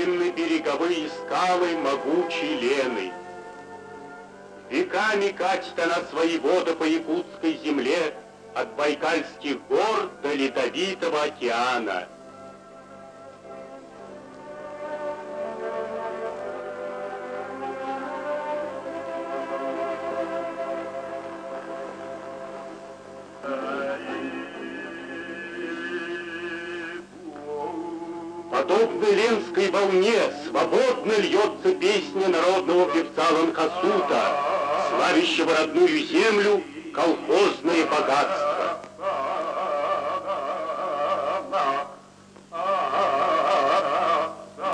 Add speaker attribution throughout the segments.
Speaker 1: величественны береговые скалы могучей Лены. Веками катит она свои воды по якутской земле от Байкальских гор до Ледовитого океана. Подобно ленской волне свободно льется песня народного певца Ланхасута, славящего родную землю, колхозное богатство.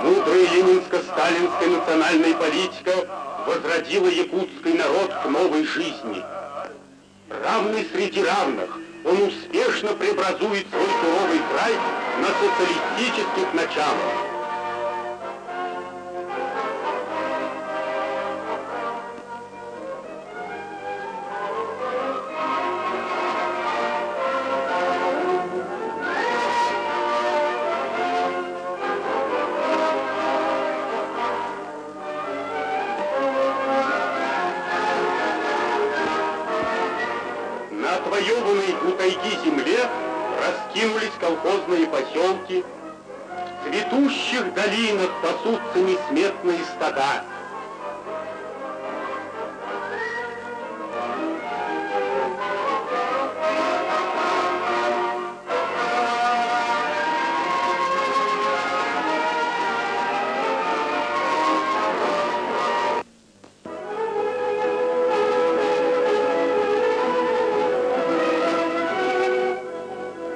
Speaker 1: Мудрая ленинско-сталинская национальная политика возродила якутский народ к новой жизни. Равный среди равных, он успешно преобразует свой суровый край на социалистических началах. На отвоеванной у тайги земле раскинулись колхозные поселки, в цветущих долинах пасутся несметные стада.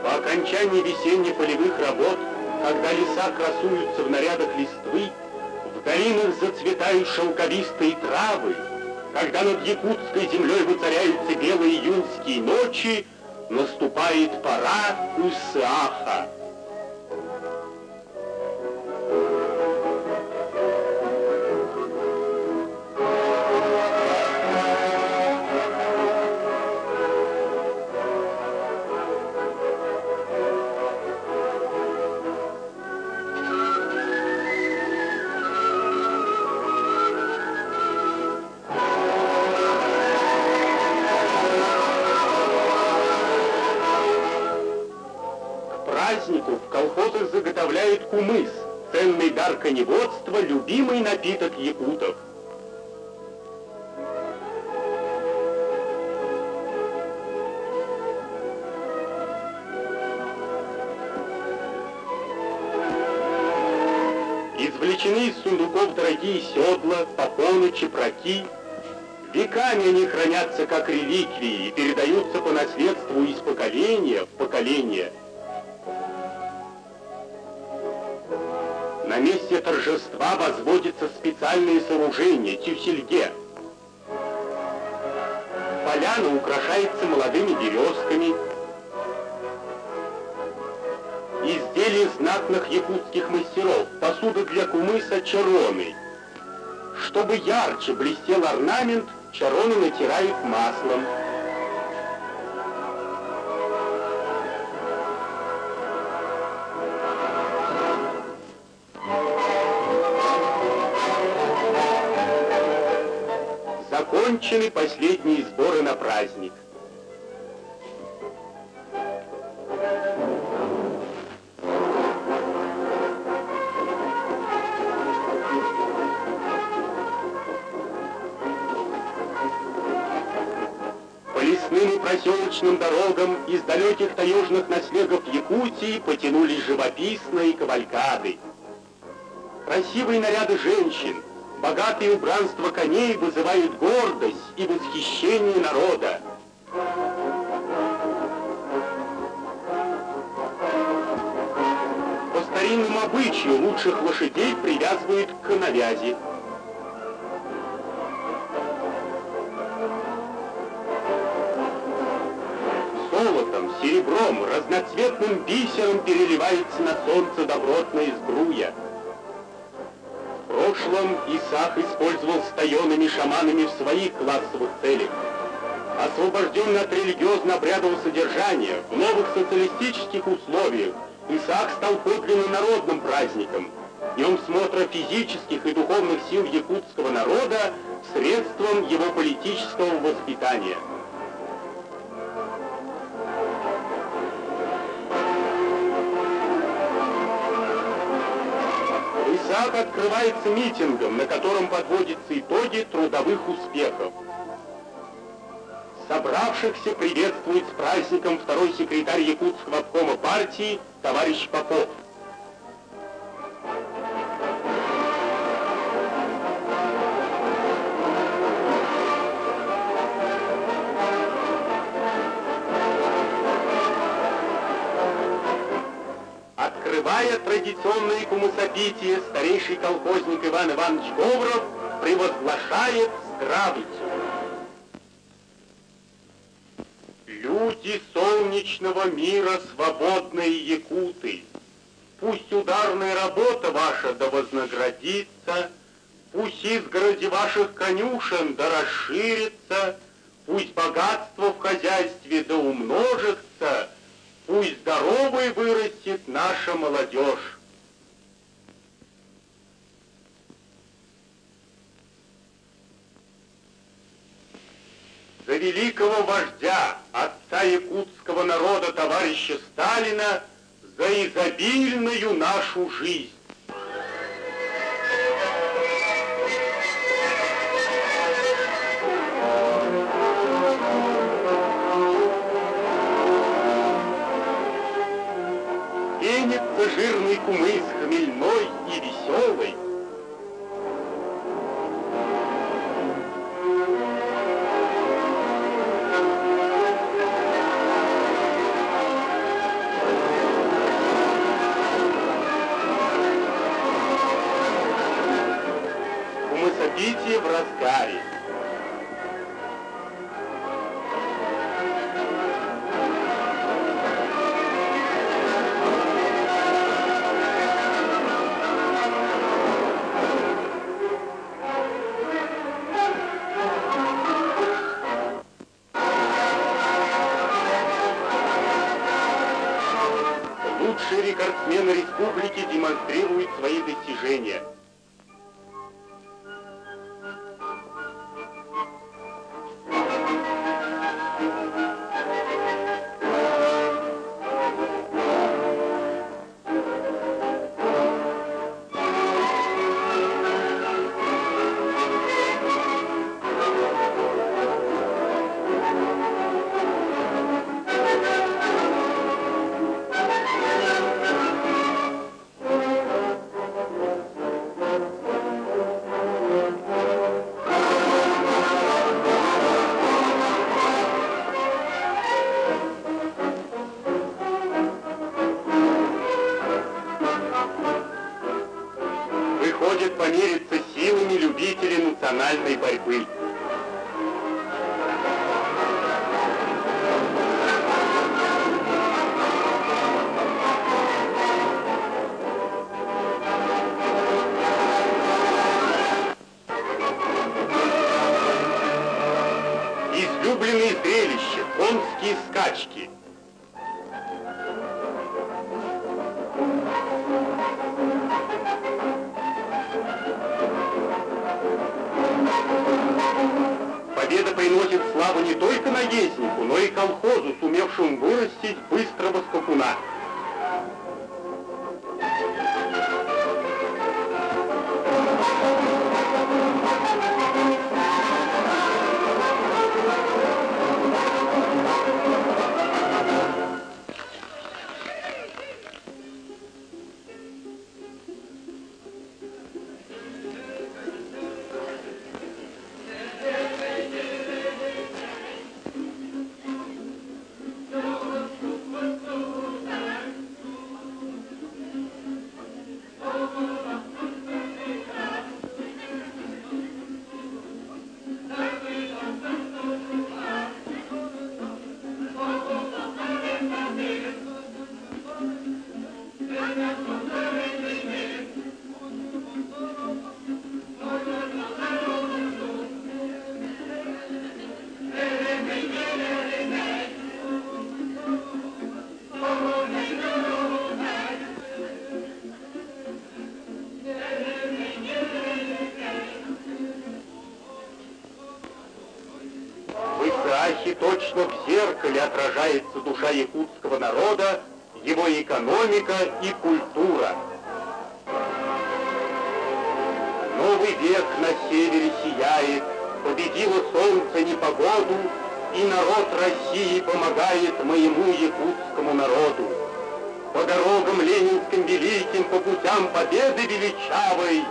Speaker 1: По окончании весенне-полевых работ, когда леса красуются в нарядах листвы, в долинах зацветают шелковистые травы, когда над якутской землей воцаряются белые июньские ночи, наступает пора Усааха. Празднику в колхозах заготовляют кумыс, ценный дар коневодства, любимый напиток якутов. Извлечены из сундуков дорогие седла, попоны, чепраки. Веками они хранятся как реликвии и передаются по наследству из поколения в поколение. На месте торжества возводится специальное сооружение — тюсельге. Поляна украшается молодыми березками. Изделия знатных якутских мастеров, посуда для кумыса — чароны. Чтобы ярче блестел орнамент, чароны натирают маслом. Закончены последние сборы на праздник. По лесным и проселочным дорогам из далеких таежных наследов Якутии потянулись живописные кавалькады. Красивые наряды женщин, богатые убранства коней вызывают гордость и восхищение народа. По старинному обычаю лучших лошадей привязывают к коновязи. Золотом, серебром, разноцветным бисером переливается на солнце добротная сбруя. В прошлом Исаак использовал с тайонами шаманами в своих классовых целях. Освобожденный от религиозно-обрядового содержания, в новых социалистических условиях Исаак стал подлинно народным праздником, днем смотра физических и духовных сил якутского народа средством его политического воспитания. Исаак открывается митингом, на котором подводятся итоги трудовых успехов. Собравшихся приветствует с праздником второй секретарь якутского обкома партии товарищ Попов. Открывая традиционное кумысопитие, старейший колхозник Иван Иванович Говоров превозглашает здравицу. Люди солнечного мира, свободные якуты, пусть ударная работа ваша да вознаградится, пусть изгороди ваших конюшен да расширится, пусть богатство в хозяйстве да умножится, пусть здоровой вырастет наша молодежь. За великого вождя, отца якутского народа, товарища Сталина, за изобильную нашу жизнь. Пенится жирный кумыс, хмельной и веселый. Кумысопитие в разгаре. Лучшие рекордсмены республики демонстрируют свои достижения. Выходит помериться силами любителей национальной борьбы. Излюбленные зрелища, конские скачки. Победа приносит славу не только наезднику, но и колхозу, сумевшему вырастить быстрого скакуна. точно в зеркале отражается душа якутского народа, его экономика и культура. Новый век на севере сияет, победило солнце непогоду, и народ России помогает моему якутскому народу. По дорогам ленинским великим, по путям победы величавой,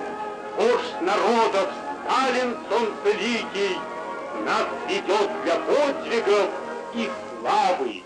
Speaker 1: вождь народов Сталин солнцеликий нас ведет для подвигов и славы.